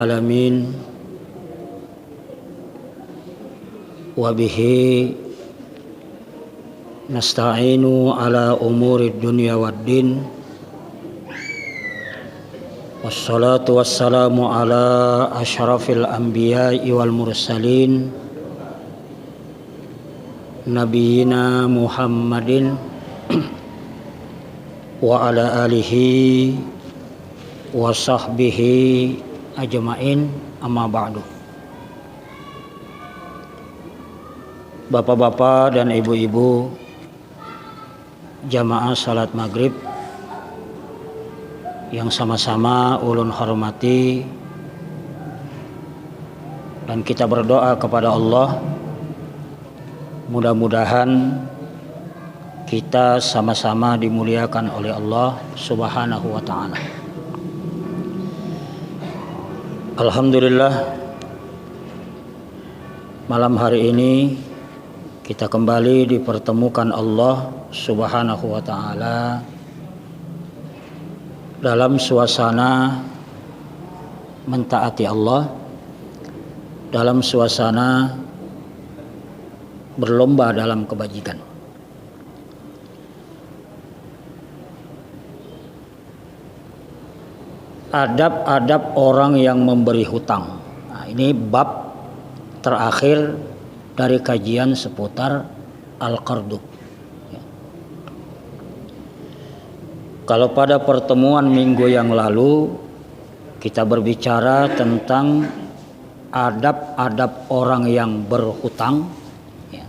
Alamin wa bihi nasta'inu ala umuri dunya waddin wassalatu wassalamu ala asyrafil anbiya'i wal mursalin nabiyina Muhammadin wa ala alihi wa sahbihi ajma'in, amma ba'du. Bapak-bapak dan ibu-ibu jamaah salat maghrib yang sama-sama ulun hormati, dan kita berdoa kepada Allah mudah-mudahan kita sama-sama dimuliakan oleh Allah Subhanahu wa ta'ala. Alhamdulillah, malam hari ini kita kembali dipertemukan Allah Subhanahu wa ta'ala dalam suasana mentaati Allah, dalam suasana berlomba dalam kebajikan. Adab-adab orang yang memberi hutang. Nah, ini bab terakhir dari kajian seputar al-qardu. Ya. Kalau pada pertemuan minggu yang lalu kita berbicara tentang adab-adab orang yang berhutang, ya.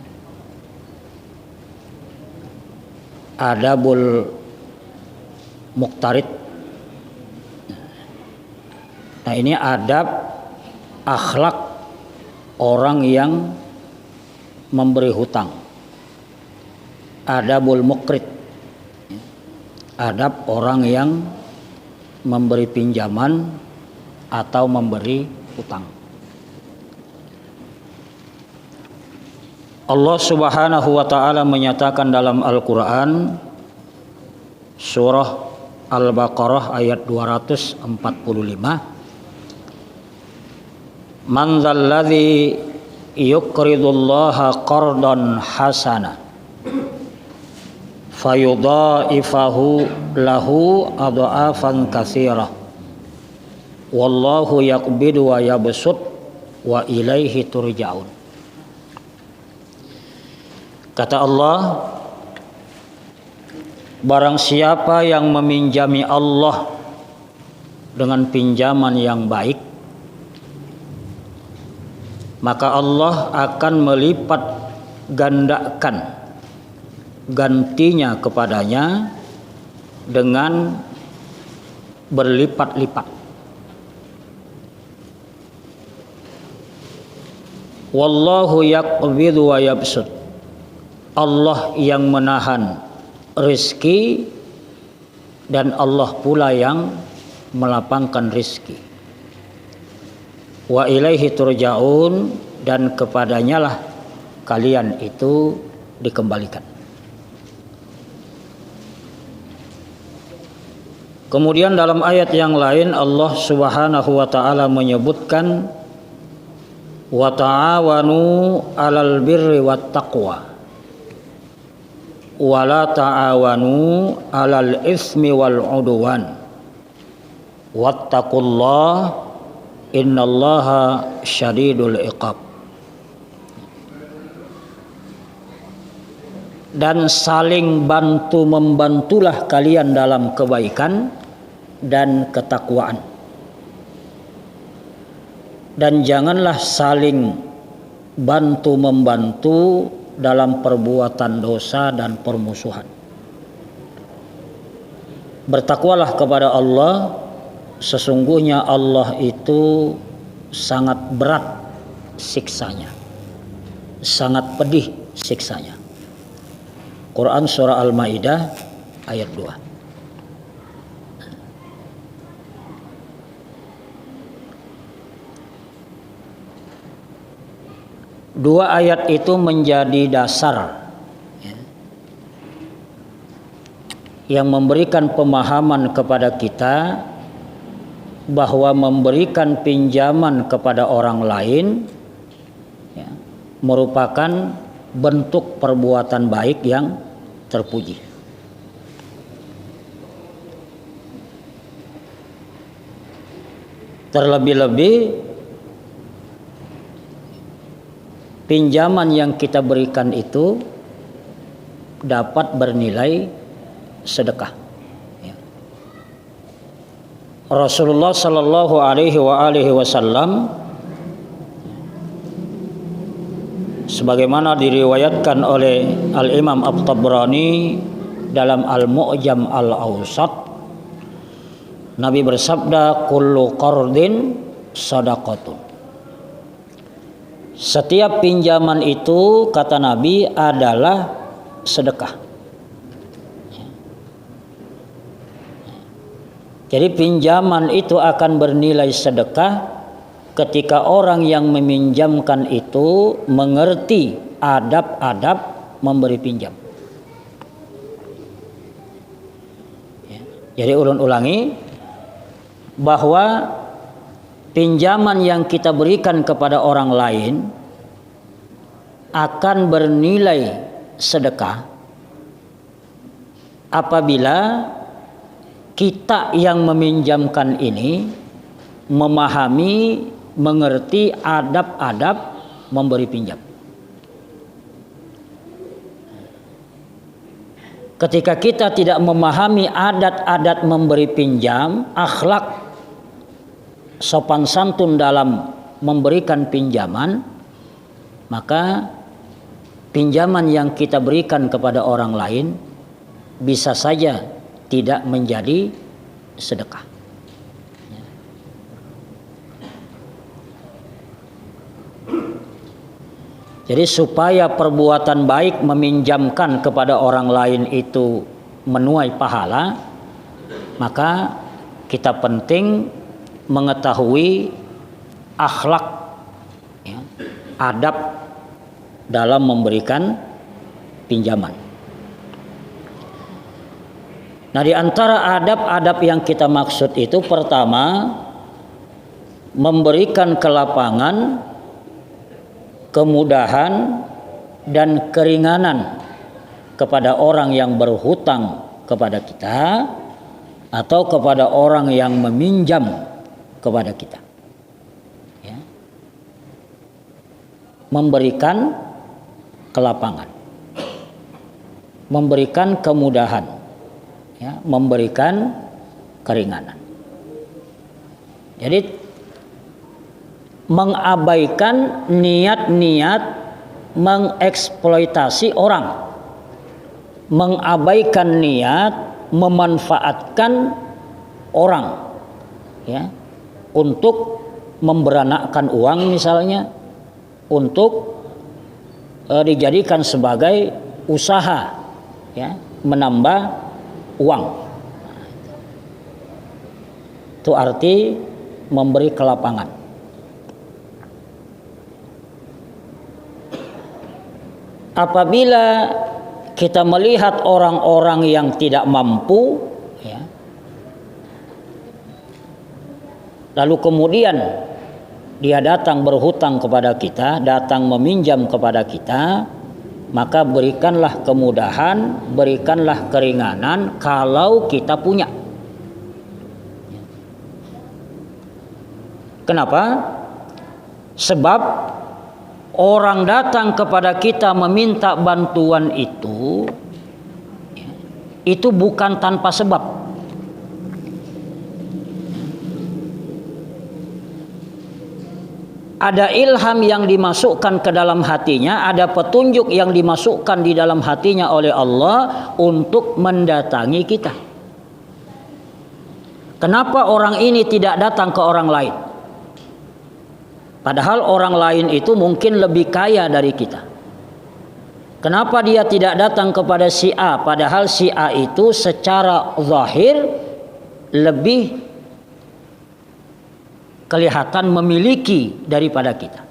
Adabul muqtarid. Nah, ini adab akhlak orang yang memberi hutang. Adabul muqrid, adab orang yang memberi pinjaman atau memberi hutang. Allah Subhanahu wa ta'ala menyatakan dalam Al-Quran surah Al-Baqarah ayat 245, man dzalladzi yuqridullaha qardan hasana fayudha'ifahu lahu adha'afan katsirah wallahu yaqbidu wa yabsut wa ilaihi turja'un. Kata Allah, barang siapa yang meminjami Allah dengan pinjaman yang baik, maka Allah akan melipat gandakan gantinya kepadanya dengan berlipat-lipat. Wallahu yaqbidu wa yabsut. Allah yang menahan rezeki dan Allah pula yang melapangkan rezeki. Wa ilaihi turja'un, dan kepadanya lah kalian itu dikembalikan. Kemudian dalam ayat yang lain Allah Subhanahu wa ta'ala menyebutkan wa ta'awanu 'alal birri wat taqwa wa la ta'awanu 'alal itsmi wal 'udwan wattaqullaha innallaha syadidul iqab. Dan saling bantu membantulah kalian dalam kebaikan dan ketakwaan, dan janganlah saling bantu membantu dalam perbuatan dosa dan permusuhan. Bertakwalah kepada Allah, sesungguhnya Allah itu sangat berat siksanya, sangat pedih siksanya. Quran surah Al-Maidah ayat 2. Dua ayat itu menjadi dasar, ya, yang memberikan pemahaman kepada kita bahwa memberikan pinjaman kepada orang lain ya, merupakan bentuk perbuatan baik yang terpuji. Terlebih-lebih pinjaman yang kita berikan itu dapat bernilai sedekah. Ya. Rasulullah Shallallahu Alaihi Wasallam sebagaimana diriwayatkan oleh Al-Imam At-Tabrani dalam Al-Mu'jam Al-Awsat, Nabi bersabda, kullu qardin sadaqatun. Setiap pinjaman itu, kata Nabi, adalah sedekah. Jadi pinjaman itu akan bernilai sedekah ketika orang yang meminjamkan itu mengerti adab-adab memberi pinjam. Jadi ulun ulangi bahwa pinjaman yang kita berikan kepada orang lain akan bernilai sedekah apabila kita yang meminjamkan ini memahami, mengerti adab-adab memberi pinjam. Ketika kita tidak memahami adat-adat memberi pinjam, akhlak sopan santun dalam memberikan pinjaman, maka pinjaman yang kita berikan kepada orang lain bisa saja tidak menjadi sedekah. Jadi supaya perbuatan baik meminjamkan kepada orang lain itu menuai pahala, maka kita penting mengetahui akhlak, ya, adab dalam memberikan pinjaman. Nah, di antara adab-adab yang kita maksud itu, pertama, memberikan kelapangan, kemudahan dan keringanan kepada orang yang berhutang kepada kita atau kepada orang yang meminjam kepada kita. Ya. Memberikan kelapangan, memberikan kemudahan, ya, memberikan keringanan. Jadi mengabaikan niat-niat mengeksploitasi orang, mengabaikan niat memanfaatkan orang, ya, untuk memberanakkan uang misalnya, untuk dijadikan sebagai usaha, ya, menambah uang. Itu arti memberi kelapangan. Apabila kita melihat orang-orang yang tidak mampu, ya, lalu kemudian dia datang berhutang kepada kita, datang meminjam kepada kita, maka berikanlah kemudahan, berikanlah keringanan kalau kita punya. Kenapa? Sebab orang datang kepada kita meminta bantuan itu bukan tanpa sebab. Ada ilham yang dimasukkan ke dalam hatinya, ada petunjuk yang dimasukkan di dalam hatinya oleh Allah untuk mendatangi kita. Kenapa orang ini tidak datang ke orang lain? Padahal orang lain itu mungkin lebih kaya dari kita. Kenapa dia tidak datang kepada si A? Padahal si A itu secara zahir lebih kelihatan memiliki daripada kita.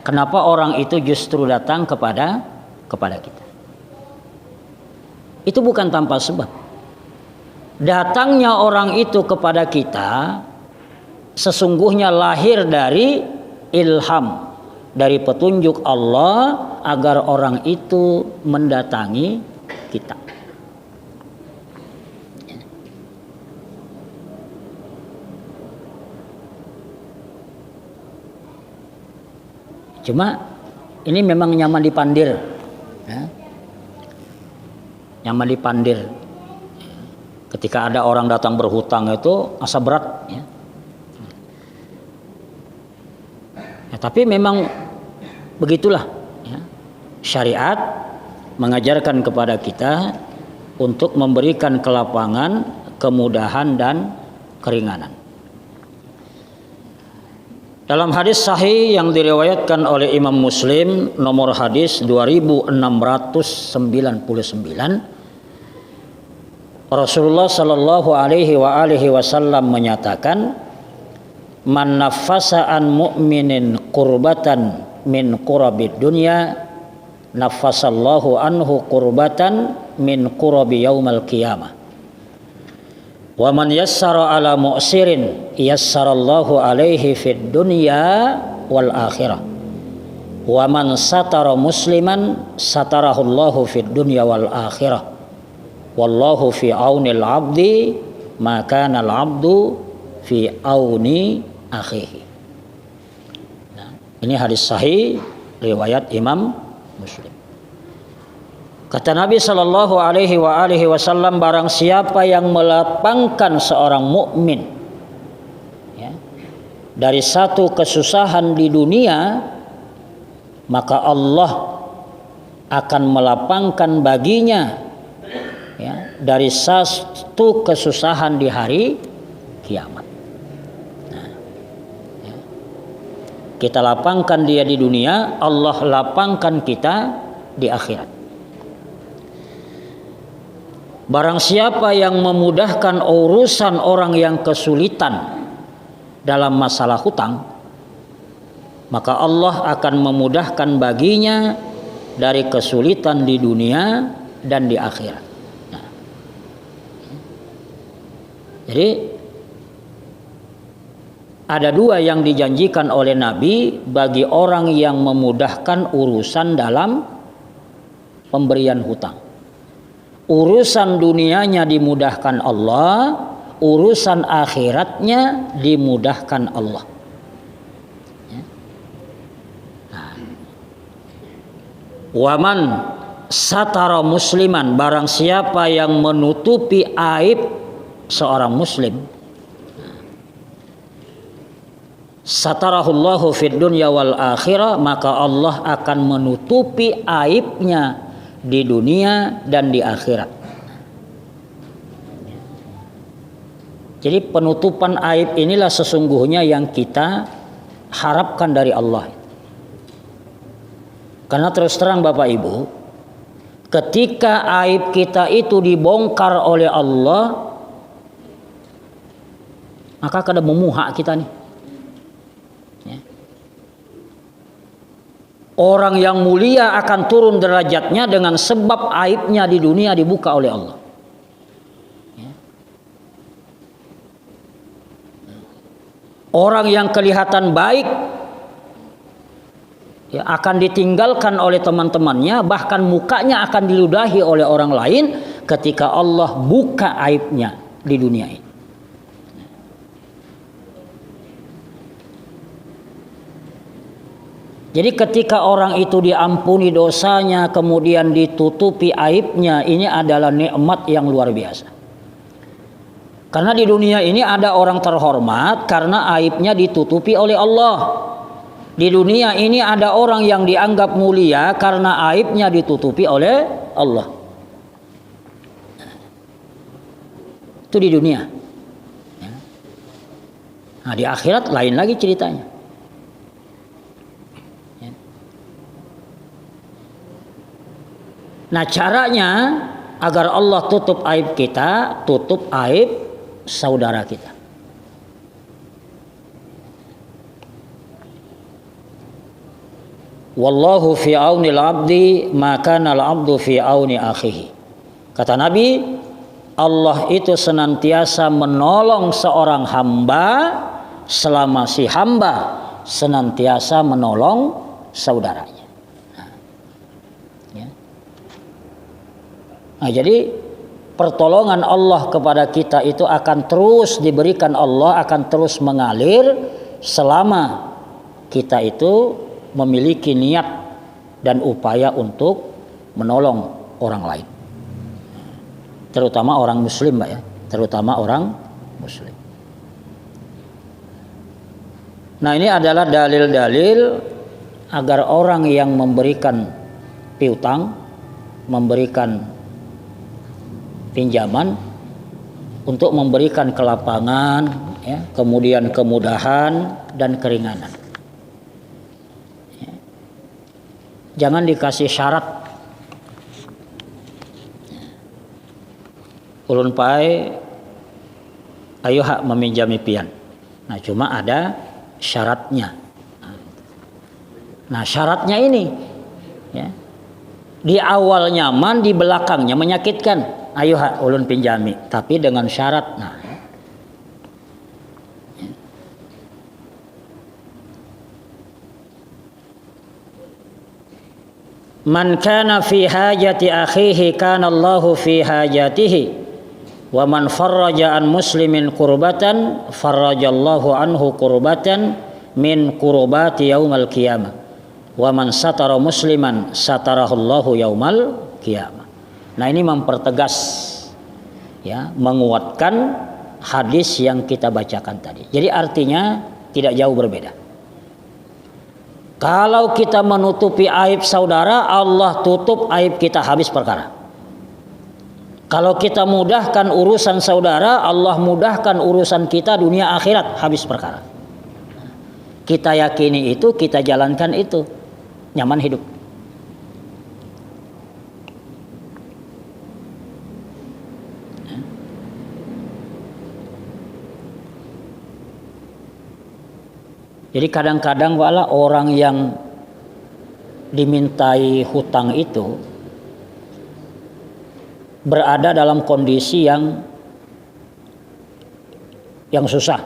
Kenapa orang itu justru datang kepada kita? Itu bukan tanpa sebab. Datangnya orang itu kepada kita sesungguhnya lahir dari ilham, dari petunjuk Allah agar orang itu mendatangi kita. Cuma ini memang nyaman dipandir, ya. Nyaman dipandir. Ketika ada orang datang berhutang itu asa berat, ya. Ya, tapi memang begitulah, ya. Syariat mengajarkan kepada kita untuk memberikan kelapangan, kemudahan dan keringanan. Dalam hadis sahih yang diriwayatkan oleh Imam Muslim nomor hadis 2699, Rasulullah sallallahu alaihi wasallam menyatakan, man naffasa an mu'minin qurbatan min qurabid dunya naffasallahu anhu qurbatan min qurabi yaumal qiyamah. Wa man yassara ala mu'sirin yassarallahu alaihi fid dunya wal akhirah. Wa man satara musliman satarahullahu fid dunya wal akhirah. Wallahu fi aunil abdi ma kana al abdu fi auni akhihi. Nah, ini hadis sahih riwayat Imam Muslim. Kata Nabi sallallahu alaihi wasallam, barang siapa yang melapangkan seorang mukmin, ya, dari satu kesusahan di dunia, maka Allah akan melapangkan baginya, ya, dari satu kesusahan di hari kiamat. Nah, ya. Kita lapangkan dia di dunia, Allah lapangkan kita di akhirat. Barang siapa yang memudahkan urusan orang yang kesulitan dalam masalah hutang, maka Allah akan memudahkan baginya dari kesulitan di dunia dan di akhirat. Nah, jadi ada dua yang dijanjikan oleh Nabi bagi orang yang memudahkan urusan dalam pemberian hutang. Urusan dunianya dimudahkan Allah, urusan akhiratnya dimudahkan Allah. Ya. Nah. Waman satara musliman, barang siapa yang menutupi aib seorang muslim, satarahullahu fid dunya wal akhirah, maka Allah akan menutupi aibnya di dunia dan di akhirat. Jadi penutupan aib inilah sesungguhnya yang kita harapkan dari Allah. Karena terus terang Bapak Ibu, ketika aib kita itu dibongkar oleh Allah, maka kada memuhak kita nih. Orang yang mulia akan turun derajatnya dengan sebab aibnya di dunia dibuka oleh Allah. Orang yang kelihatan baik, ya, akan ditinggalkan oleh teman-temannya, bahkan mukanya akan diludahi oleh orang lain ketika Allah buka aibnya di dunia ini. Jadi ketika orang itu diampuni dosanya, kemudian ditutupi aibnya, ini adalah nikmat yang luar biasa. Karena di dunia ini ada orang terhormat karena aibnya ditutupi oleh Allah. Di dunia ini ada orang yang dianggap mulia karena aibnya ditutupi oleh Allah. Itu di dunia. Nah, di akhirat lain lagi ceritanya. Nah, caranya agar Allah tutup aib kita, tutup aib saudara kita. Wallahu fi aunil abdi maka nal abdu fi auni akhihi. Kata Nabi, Allah itu senantiasa menolong seorang hamba selama si hamba senantiasa menolong saudaranya. Nah, jadi pertolongan Allah kepada kita itu akan terus diberikan, Allah akan terus mengalir selama kita itu memiliki niat dan upaya untuk menolong orang lain. Terutama orang muslim, Mbak ya, terutama orang muslim. Nah, ini adalah dalil-dalil agar orang yang memberikan piutang, memberikan pinjaman untuk memberikan kelapangan, ya, kemudian kemudahan dan keringanan. Ya. Jangan dikasih syarat. Ulun pae ayo hak meminjami pian. Nah, cuma ada syaratnya. Nah, syaratnya ini, ya, di awal nyaman, di belakangnya menyakitkan. Ayo hak ulun pinjami, tapi dengan syarat. Nah, man kana fi hajati akhihi kana Allahu fi hajatihi wa man farraja an muslimin kurbatan farrajallahu anhu kurbatan min kurbati yaumal qiyamah wa man satara musliman satarahullahu yaumal qiyamah. Nah, ini mempertegas, ya, menguatkan hadis yang kita bacakan tadi. Jadi artinya tidak jauh berbeda. Kalau kita menutupi aib saudara, Allah tutup aib kita habis perkara. Kalau kita mudahkan urusan saudara, Allah mudahkan urusan kita dunia akhirat habis perkara. Kita yakini itu, kita jalankan itu, nyaman hidup. Jadi kadang-kadang wala orang yang dimintai hutang itu berada dalam kondisi yang susah,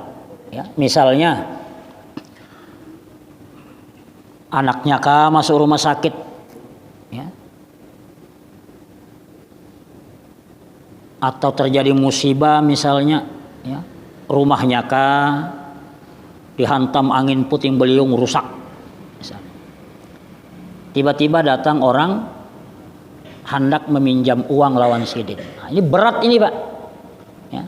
ya. Misalnya anaknya masuk rumah sakit, ya, atau terjadi musibah misalnya, ya, rumahnya dihantam angin puting beliung rusak misalnya. Tiba-tiba datang orang hendak meminjam uang lawan sidin. Nah, ini berat ini, Pak, ya.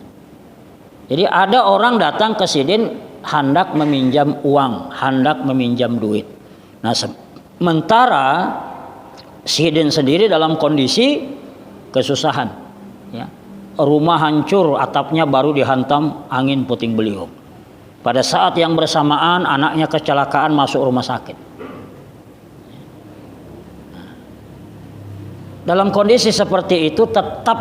Jadi ada orang datang ke sidin hendak meminjam uang, hendak meminjam duit. Nah, sementara sidin sendiri dalam kondisi kesusahan, ya. Rumah hancur, atapnya baru dihantam angin puting beliung. Pada saat yang bersamaan anaknya kecelakaan masuk rumah sakit. Dalam kondisi seperti itu tetap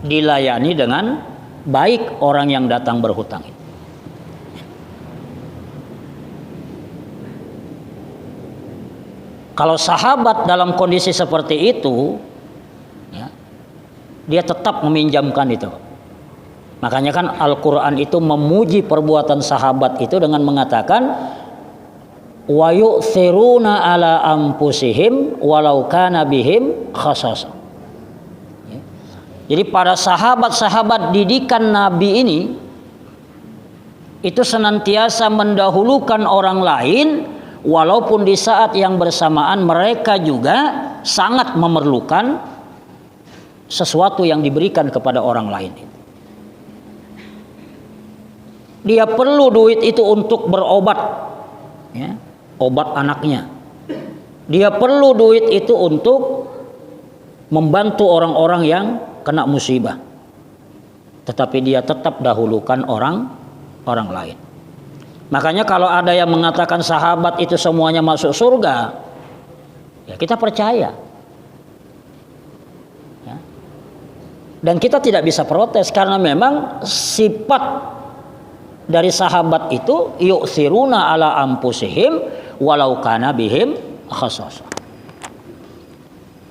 dilayani dengan baik orang yang datang berhutang itu. Kalau sahabat dalam kondisi seperti itu, ya, dia tetap meminjamkan itu. Makanya kan Al-Quran itu memuji perbuatan sahabat itu dengan mengatakan wa yu'thiruna ala anfusihim walau kana bihim khasasah. Jadi para sahabat-sahabat didikan Nabi ini itu senantiasa mendahulukan orang lain, walaupun di saat yang bersamaan mereka juga sangat memerlukan sesuatu yang diberikan kepada orang lain. Dia perlu duit itu untuk berobat, ya, obat anaknya. Dia perlu duit itu untuk membantu orang-orang yang kena musibah. Tetapi dia tetap dahulukan orang lain. Makanya kalau ada yang mengatakan sahabat itu semuanya masuk surga, ya kita percaya. Ya. Dan kita tidak bisa protes karena memang sifat dari sahabat itu yu'thiruna ala anfusihim walau kana bihim khasasah.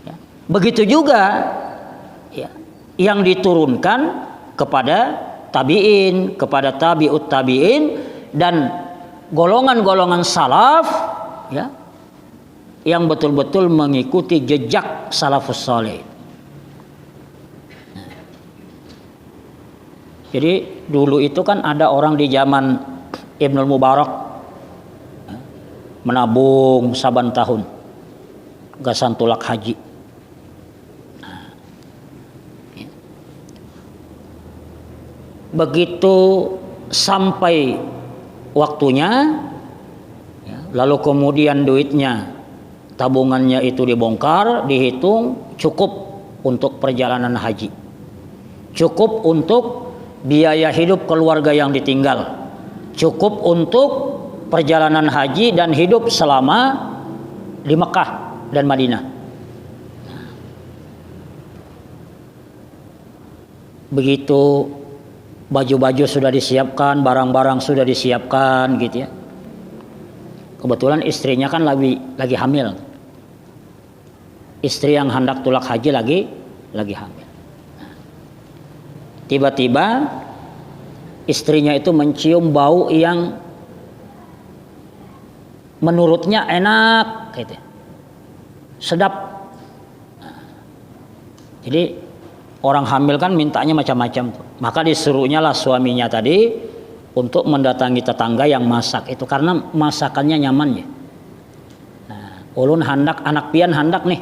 Ya. Begitu juga, ya, yang diturunkan kepada tabi'in, kepada tabi'ut tabi'in dan golongan-golongan salaf ya yang betul-betul mengikuti jejak salafus saleh. Jadi dulu itu kan ada orang di zaman Ibnul Mubarak menabung saban tahun gasan tulak haji. Begitu sampai waktunya, lalu kemudian duitnya, tabungannya itu dibongkar, dihitung cukup untuk perjalanan haji, cukup untuk biaya hidup keluarga yang ditinggal, cukup untuk perjalanan haji dan hidup selama di Mekah dan Madinah. Begitu baju-baju sudah disiapkan, barang-barang sudah disiapkan gitu ya. Kebetulan istrinya kan lagi hamil. Istri yang hendak tulak haji lagi hamil. Tiba-tiba istrinya itu mencium bau yang menurutnya enak gitu. Sedap. Jadi orang hamil kan mintanya macam-macam tuh. Maka disuruhnya lah suaminya tadi untuk mendatangi tetangga yang masak itu karena masakannya nyaman ya. Nah, ulun hendak anak pian hendak nih.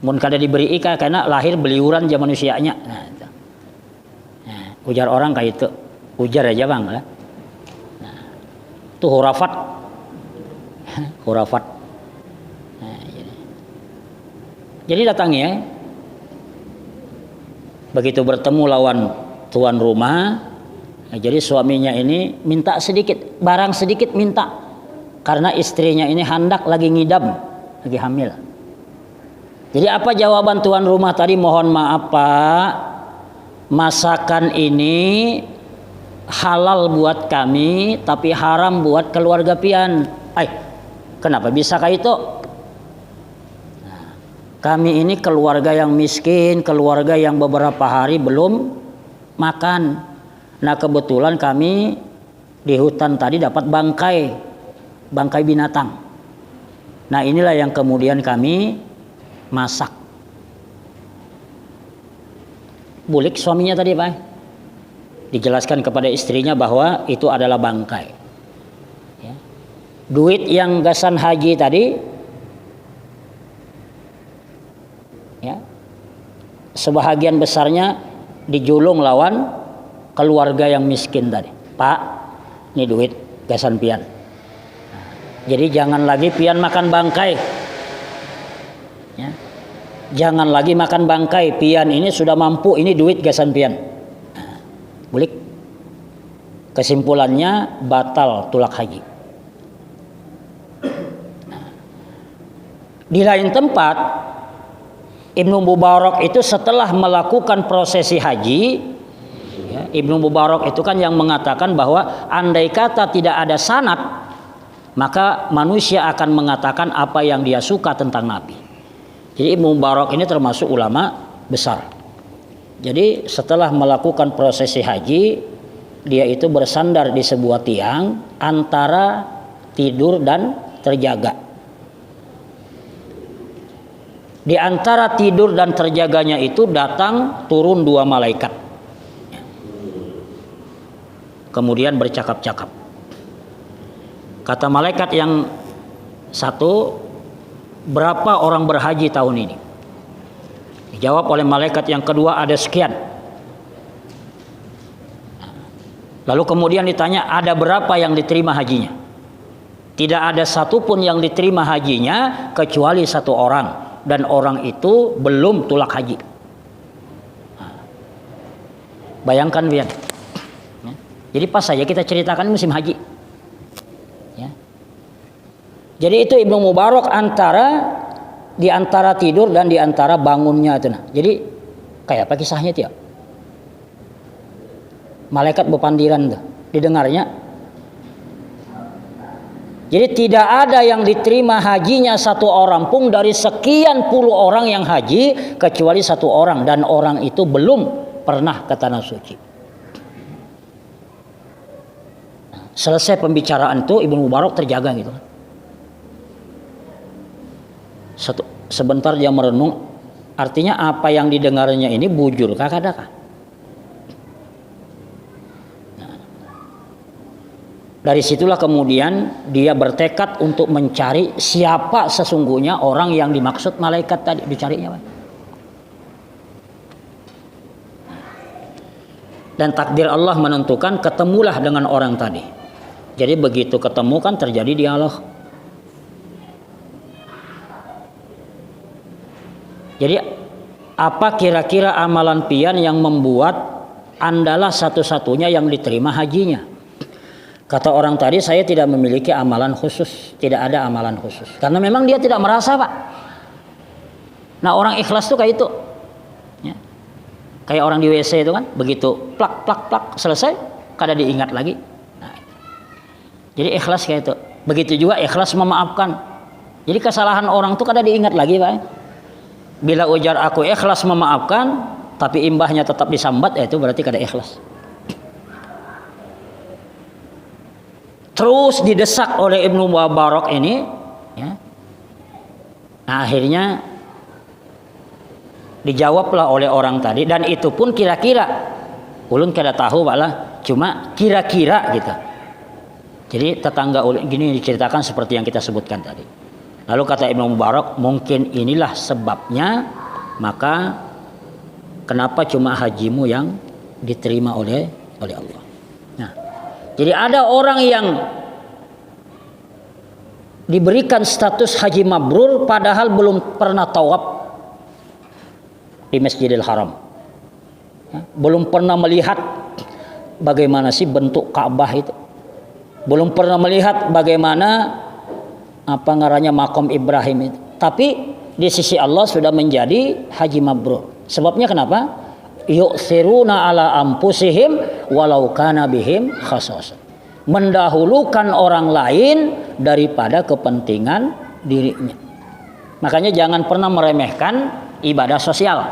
Mun kada diberi ika karena lahir beliuran zaman usianya. Nah, itu. Nah, ujar orang kayak itu. Ujar aja Bang ya. Nah, itu hurafat. Hurafat. Nah, jadi datangi ya. Begitu bertemu lawan tuan rumah, nah, jadi suaminya ini minta sedikit, barang sedikit minta, karena istrinya ini hendak lagi ngidam, lagi hamil. Jadi apa jawaban tuan rumah tadi? Mohon maaf Pak, masakan ini halal buat kami, tapi haram buat keluarga pian. Kenapa bisa kayak itu? Kami ini keluarga yang miskin, keluarga yang beberapa hari belum makan. Nah kebetulan kami di hutan tadi dapat bangkai binatang. Nah inilah yang kemudian kami masak. Bulik suaminya tadi Pak. Dijelaskan kepada istrinya bahwa itu adalah bangkai. Ya. Duit yang gasan haji tadi, ya, sebahagian besarnya dijulung lawan keluarga yang miskin tadi. Pak, ini duit gasan pian. Jadi jangan lagi pian makan bangkai. Ya. Jangan lagi makan bangkai. Pian ini sudah mampu, ini duit gasan pian. Bulik. Kesimpulannya batal tulak haji. Di lain tempat Ibnu Mubarak itu setelah melakukan prosesi haji, ya, Ibnu Mubarak itu kan yang mengatakan bahwa andai kata tidak ada sanad, maka manusia akan mengatakan apa yang dia suka tentang Nabi. Jadi Ibnu Mubarak ini termasuk ulama besar. Jadi setelah melakukan prosesi haji, dia itu bersandar di sebuah tiang antara tidur dan terjaga. Di antara tidur dan terjaganya itu datang turun dua malaikat. Kemudian bercakap-cakap. Kata malaikat yang satu, berapa orang berhaji tahun ini? Dijawab oleh malaikat yang kedua, ada sekian. Lalu kemudian ditanya, ada berapa yang diterima hajinya? Tidak ada satupun yang diterima hajinya kecuali satu orang. Dan orang itu belum tulak haji. Bayangkan Bian. Ya. Jadi pas saja kita ceritakan musim haji. Ya. Jadi itu Ibnu Mubarak di antara tidur dan di antara bangunnya itu. Nah. Jadi kayak apa kisahnya itu ya? Malaikat bepandiran tuh, didengarnya. Jadi tidak ada yang diterima hajinya satu orang pun dari sekian puluh orang yang haji kecuali satu orang, dan orang itu belum pernah ke tanah suci. selesai pembicaraan tuh Ibnu Mubarak terjaga gitu. Sebentar dia merenung, artinya apa yang didengarnya ini bujur kah kadakah? Dari situlah kemudian dia bertekad untuk mencari siapa sesungguhnya orang yang dimaksud malaikat tadi dicarinya. Dan takdir Allah menentukan ketemulah dengan orang tadi. Jadi begitu ketemu kan terjadi dialog. Jadi apa kira-kira amalan pian yang membuat andalah satu-satunya yang diterima hajinya? Kata orang tadi, saya tidak memiliki amalan khusus, tidak ada amalan khusus. Karena memang dia tidak merasa, Pak. Nah, orang ikhlas tuh kayak itu. Ya. Kayak orang di WC itu kan, begitu plak plak plak selesai, kada diingat lagi. Nah, jadi ikhlas kayak itu. Begitu juga ikhlas memaafkan. Jadi kesalahan orang tuh kada diingat lagi, Pak. Bila ujar aku ikhlas memaafkan, tapi imbahnya tetap disambat, itu berarti kada ikhlas. Terus didesak oleh Ibnu Mubarak ini, ya. Nah, akhirnya dijawablah oleh orang tadi, dan itu pun kira-kira, ulun kada tahu balah, cuma kira-kira gitu. Jadi tetangga ulun gini diceritakan seperti yang kita sebutkan tadi. Lalu kata Ibnu Mubarak, mungkin inilah sebabnya, maka kenapa cuma hajimu yang diterima oleh Allah. Nah, jadi ada orang yang diberikan status haji mabrur padahal belum pernah tawaf di Masjidil Haram. Belum pernah melihat bagaimana sih bentuk Ka'bah itu. Belum pernah melihat bagaimana makam Ibrahim itu. Tapi di sisi Allah sudah menjadi haji mabrur. Sebabnya kenapa? Yu'thiruna ala anfusihim walau kana bihim khasasah. Mendahulukan orang lain daripada kepentingan dirinya. Makanya jangan pernah meremehkan ibadah sosial.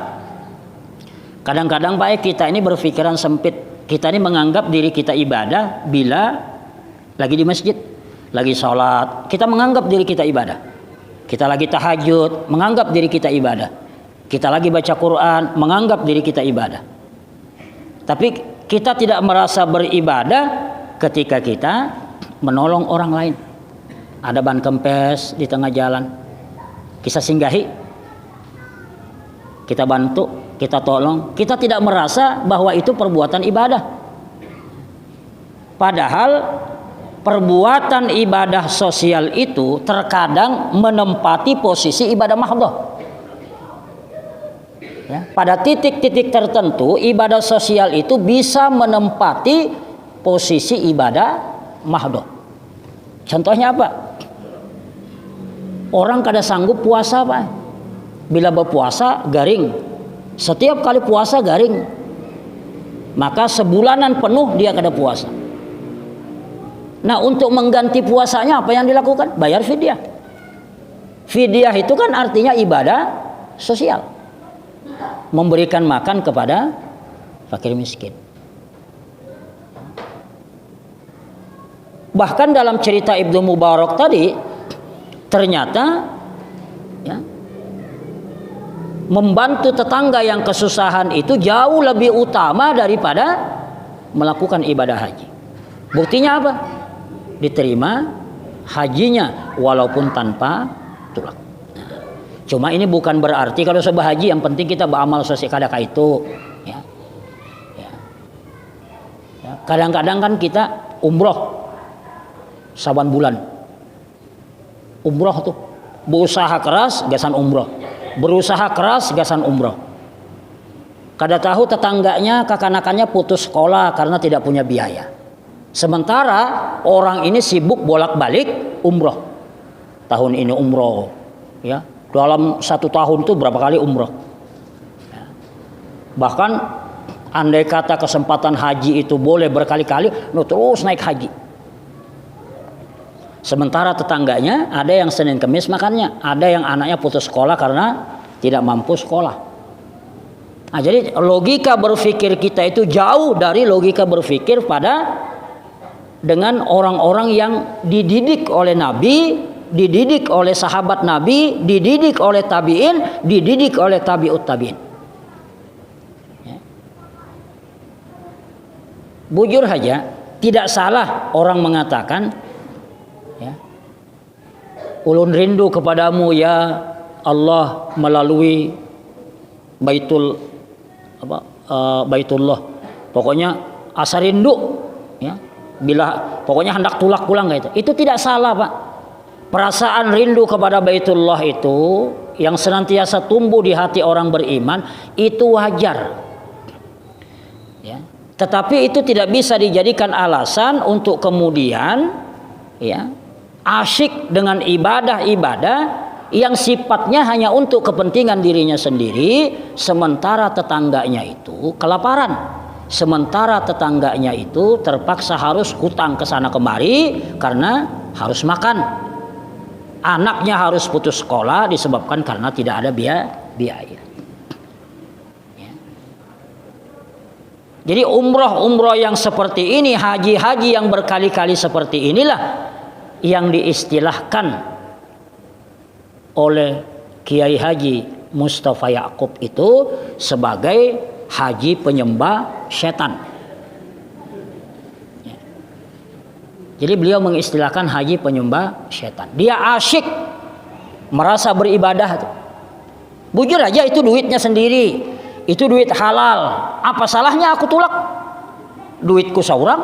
Kadang-kadang baik kita ini berpikiran sempit. Kita ini menganggap diri kita ibadah bila lagi di masjid, lagi sholat. Kita menganggap diri kita ibadah. Kita lagi tahajud, menganggap diri kita ibadah. Kita lagi baca Quran, menganggap diri kita ibadah. Tapi kita tidak merasa beribadah ketika kita menolong orang lain. Ada ban kempes di tengah jalan, kita singgahi, kita bantu, kita tolong. Kita tidak merasa bahwa itu perbuatan ibadah. Padahal perbuatan ibadah sosial itu terkadang menempati posisi ibadah mahdhah. Ya, pada titik-titik tertentu ibadah sosial itu bisa menempati posisi ibadah mahdhah. Contohnya apa? Orang kada sanggup puasa, Pak. Bila berpuasa garing. Setiap kali puasa garing. Maka sebulanan penuh dia kada puasa. Nah, untuk mengganti puasanya apa yang dilakukan? Bayar fidyah. Fidyah itu kan artinya ibadah sosial. Memberikan makan kepada fakir miskin. Bahkan dalam cerita Ibnu Mubarak tadi, ternyata ya, membantu tetangga yang kesusahan itu jauh lebih utama daripada melakukan ibadah haji. Buktinya apa? Diterima hajinya walaupun tanpa tulang. Cuma ini bukan berarti kalau sebab haji yang penting kita beramal sosial kadang itu. Ya. Ya. Ya. Kadang-kadang kan kita umroh saban bulan. Umroh tuh berusaha keras gasan umroh. Berusaha keras gasan umroh. Kada tahu tetangganya kakanakannya putus sekolah karena tidak punya biaya. Sementara orang ini sibuk bolak-balik umroh. Tahun ini umroh, ya. Dalam 1 tahun itu berapa kali umroh. Ya. Bahkan andai kata kesempatan haji itu boleh berkali-kali, terus naik haji. Sementara tetangganya ada yang Senin Kemis makannya, ada yang anaknya putus sekolah karena tidak mampu sekolah. Nah, jadi logika berpikir kita itu jauh dari logika berpikir pada dengan orang-orang yang dididik oleh Nabi, dididik oleh sahabat Nabi, dididik oleh tabi'in, dididik oleh tabi'ut tabi'in. Ya. Bujur saja, tidak salah orang mengatakan, ya, ulun rindu kepadamu ya Allah melalui Baitullah. Pokoknya asa rindu, ya. Pokoknya hendak tulak pulang gitu. Itu tidak salah, Pak. Perasaan rindu kepada Baitullah itu yang senantiasa tumbuh di hati orang beriman itu wajar. Ya. Tetapi itu tidak bisa dijadikan alasan untuk kemudian, ya, asyik dengan ibadah-ibadah yang sifatnya hanya untuk kepentingan dirinya sendiri, sementara tetangganya itu kelaparan. Sementara tetangganya itu terpaksa harus hutang ke sana kemari karena harus makan. Anaknya harus putus sekolah disebabkan karena tidak ada biaya. Ya. Jadi umroh yang seperti ini, haji-haji yang berkali-kali seperti inilah yang diistilahkan oleh Kiai Haji Mustafa Ya'qub itu sebagai haji penyembah setan. Ya. Jadi beliau mengistilahkan haji penyembah setan. Dia asyik merasa beribadah. Bujur aja itu duitnya sendiri, itu duit halal. Apa salahnya aku tulak? Duitku seorang,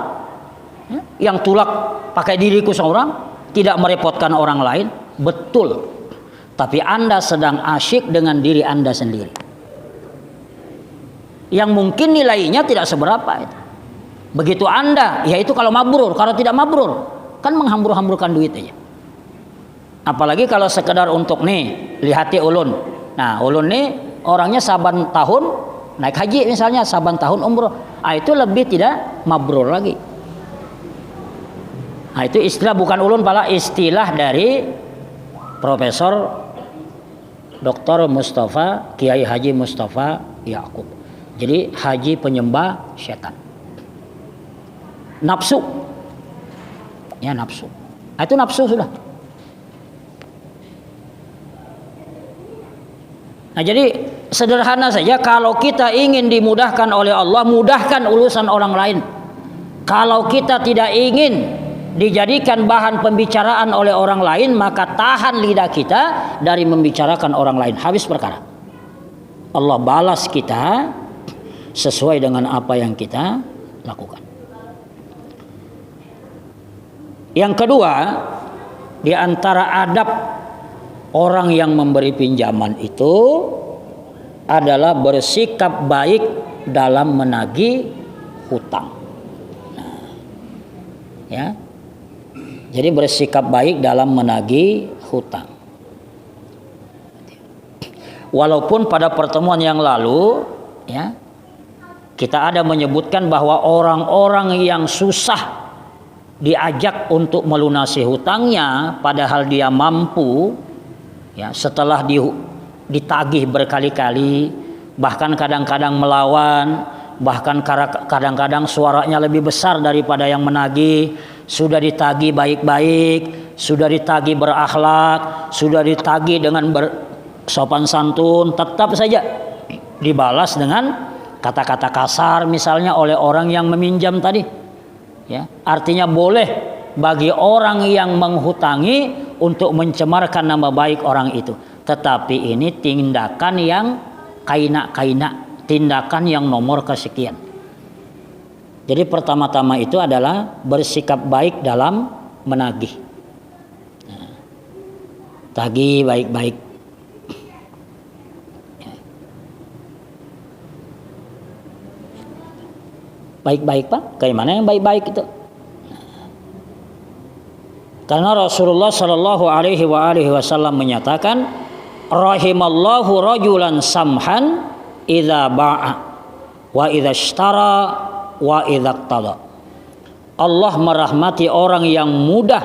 ya, yang tulak pakai diriku seorang, tidak merepotkan orang lain. Betul. Tapi Anda sedang asyik dengan diri Anda sendiri, yang mungkin nilainya tidak seberapa itu. Begitu Anda, yaitu kalau mabrur, kalau tidak mabrur kan menghambur-hamburkan duit aja. Apalagi kalau sekedar untuk nih, lihati ulun. Nah, ulun nih orangnya saban tahun naik haji misalnya, saban tahun umroh. Itu lebih tidak mabrur lagi. Nah, itu istilah bukan ulun, pala istilah dari Profesor Dr. Mustafa, Kiai Haji Mustafa Ya'qub. Jadi haji penyembah setan. Nafsu. Ya, nafsu. Itu nafsu sudah. Nah, jadi sederhana saja, kalau kita ingin dimudahkan oleh Allah, mudahkan urusan orang lain. Kalau kita tidak ingin dijadikan bahan pembicaraan oleh orang lain, maka tahan lidah kita dari membicarakan orang lain. Habis perkara. Allah balas kita sesuai dengan apa yang kita lakukan. Yang kedua, di antara adab orang yang memberi pinjaman itu adalah bersikap baik dalam menagih hutang. Nah, ya. Jadi bersikap baik dalam menagih hutang. Walaupun pada pertemuan yang lalu, ya, kita ada menyebutkan bahwa orang-orang yang susah diajak untuk melunasi hutangnya padahal dia mampu, ya, setelah ditagih berkali-kali, bahkan kadang-kadang melawan, bahkan kadang-kadang suaranya lebih besar daripada yang menagih, sudah ditagih baik-baik, sudah ditagih berakhlak, sudah ditagih dengan bersopan santun, tetap saja dibalas dengan kata-kata kasar misalnya oleh orang yang meminjam tadi. Ya, artinya boleh bagi orang yang menghutangi untuk mencemarkan nama baik orang itu. Tetapi ini tindakan yang kainak-kainak, tindakan yang nomor kesekian. Jadi pertama-tama itu adalah bersikap baik dalam menagih. Nah, tagih baik-baik. Baik-baik, Pak? Kayak mana yang baik-baik itu? Karena Rasulullah Shallallahu Alaihi Wasallam menyatakan, rahimallahu rajulan samhan idza ba'a wa idza ishtara wa idza iqtada. Allah merahmati orang yang mudah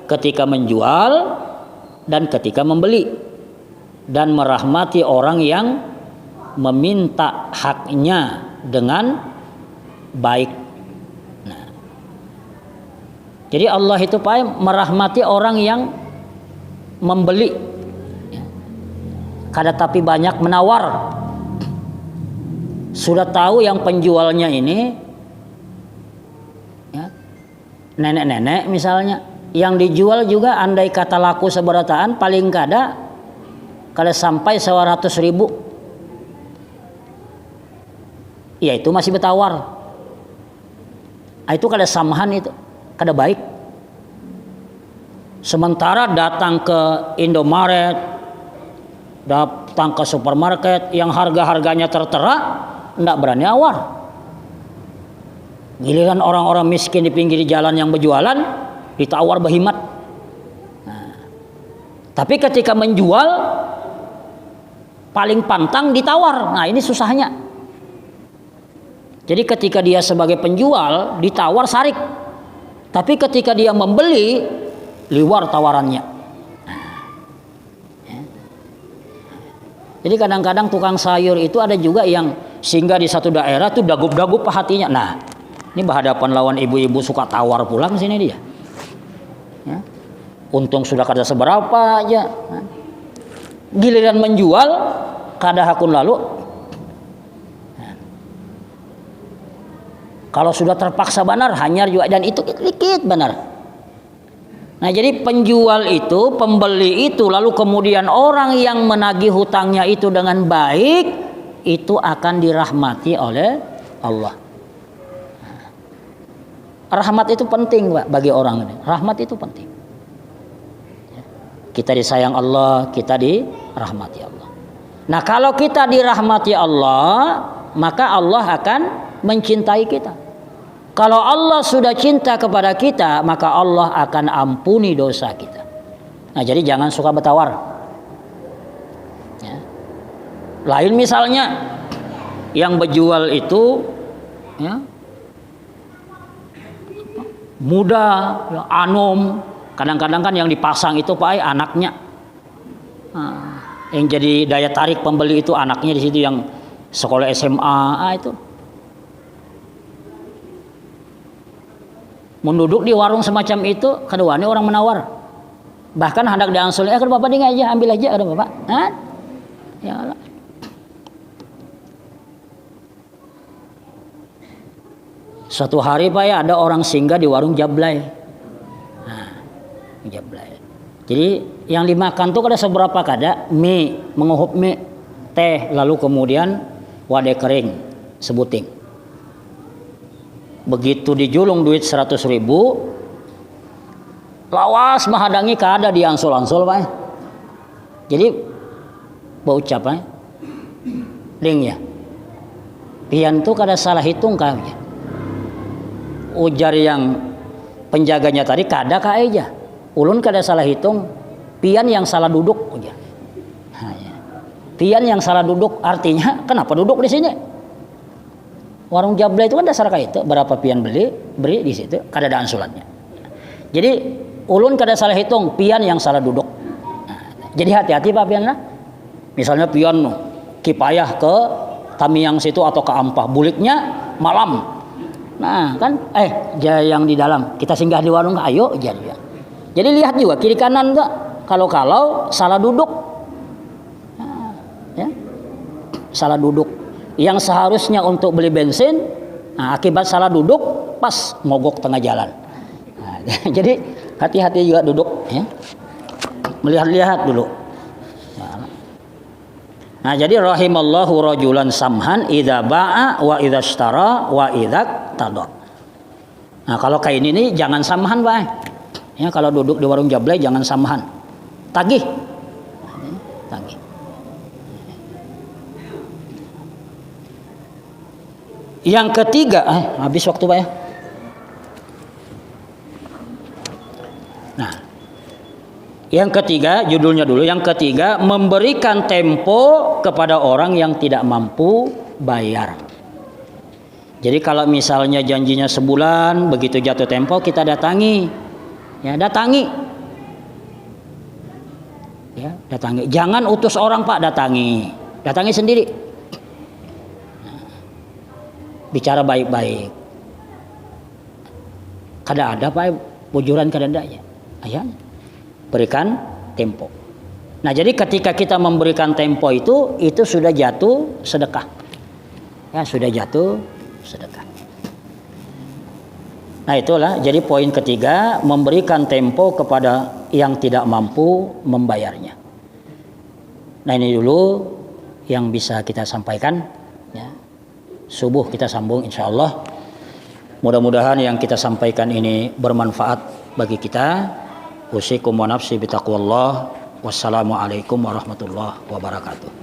ketika menjual dan ketika membeli, dan merahmati orang yang meminta haknya dengan baik. Nah, Jadi Allah itu Pak merahmati orang yang membeli, kada tapi banyak menawar. Sudah tahu yang penjualnya ini ya, nenek-nenek misalnya, yang dijual juga andai kata laku seberataan paling kada sampai 100.000, ya itu masih bertawar. Itu kada samahan, itu kada baik. Sementara datang ke Indomaret, datang ke supermarket yang harga-harganya tertera, ndak berani awar. Giliran orang-orang miskin di pinggir jalan yang berjualan ditawar berhemat. Nah, tapi ketika menjual paling pantang ditawar. Nah, ini susahnya. Jadi ketika dia sebagai penjual ditawar sarik, tapi ketika dia membeli liwar tawarannya. Jadi kadang-kadang tukang sayur itu ada juga yang singgah di satu daerah tuh dagup-dagup hatinya. Nah, ini berhadapan lawan ibu-ibu suka tawar pulang sini dia. Ya. Untung sudah kada seberapa aja. Giliran menjual kada hakun lalu. Kalau sudah terpaksa benar hanyar juga, dan itu dikit benar. Nah, jadi penjual itu, pembeli itu, lalu kemudian orang yang menagih hutangnya itu dengan baik, itu akan dirahmati oleh Allah. Rahmat itu penting Pak, bagi orang ini. Rahmat itu penting. Kita disayang Allah, kita dirahmati Allah. Nah, kalau kita dirahmati Allah, maka Allah akan mencintai kita. Kalau Allah sudah cinta kepada kita, maka Allah akan ampuni dosa kita. Nah, jadi jangan suka bertawar. Ya. Lain misalnya yang berjual itu ya, muda, ya, anom. Kadang-kadang kan yang dipasang itu Pak anaknya. Nah, yang jadi daya tarik pembeli itu anaknya di situ yang sekolah SMA itu. Menduduk di warung semacam itu, keduanya orang menawar. Bahkan hendak diangsul, kalau Bapak ini aja, ambil aja, ada Bapak. Hah? Ya Allah. Suatu hari Pak ya, ada orang singgah di warung Jablay. Nah, Jablay. Jadi yang dimakan tuh kada seberapa kada, mie, menguhup mie, teh, lalu kemudian wadah kering, sebuting. Begitu dijulung duit 100.000, lawas menghadangi kada diangsol-angsol Pak. Jadi berucap Pak, ding ya, pian tuh kada salah hitung kayaknya. Ujar yang penjaganya tadi kada aja, ulun kada salah hitung, pian yang salah duduk ujar. Nah, ya. Pian yang salah duduk artinya kenapa duduk di sini? Warung Jablay itu kan dasar kayak itu, berapa pian beri di situ, kada ada ansulannya. Jadi ulun kada salah hitung, pian yang salah duduk. Nah, jadi hati-hati Pak pian lah. Misalnya pian kipayah ke Tamiang situ atau ke Ampah, buliknya malam. Nah kan, yang di dalam kita singgah di warung, ayo jadi. Jadi lihat juga kiri kanan enggak, kalau salah duduk, nah, ya, salah duduk. Yang seharusnya untuk beli bensin, nah, akibat salah duduk pas mogok tengah jalan. Nah, jadi hati-hati juga duduk, ya. Melihat-lihat dulu. Nah, jadi rahimallahu rajulan samhan idza ba'a wa idza ishtara wa idza tada. Nah, kalau kayak ini jangan samhan Pak. Ya, kalau duduk di warung Jablay jangan samhan. Tagih. Tagih. Yang ketiga, habis waktu Pak ya. Nah, yang ketiga, judulnya dulu. Yang ketiga, memberikan tempo kepada orang yang tidak mampu bayar. Jadi kalau misalnya janjinya sebulan, begitu jatuh tempo kita datangi, ya datangi, ya datangi. Jangan utus orang Pak, datangi sendiri. Bicara baik-baik. Kada ada Pak bujuran kadandanya. Ayah, berikan tempo. Nah, jadi ketika kita memberikan tempo itu sudah jatuh sedekah. Ya, sudah jatuh sedekah. Nah, itulah jadi poin ketiga, memberikan tempo kepada yang tidak mampu membayarnya. Nah, ini dulu yang bisa kita sampaikan. Ya. Subuh kita sambung insyaallah. Mudah-mudahan yang kita sampaikan ini bermanfaat bagi kita. Usikum wa nafsi bitaqwallah. Wassalamualaikum warahmatullahi wabarakatuh.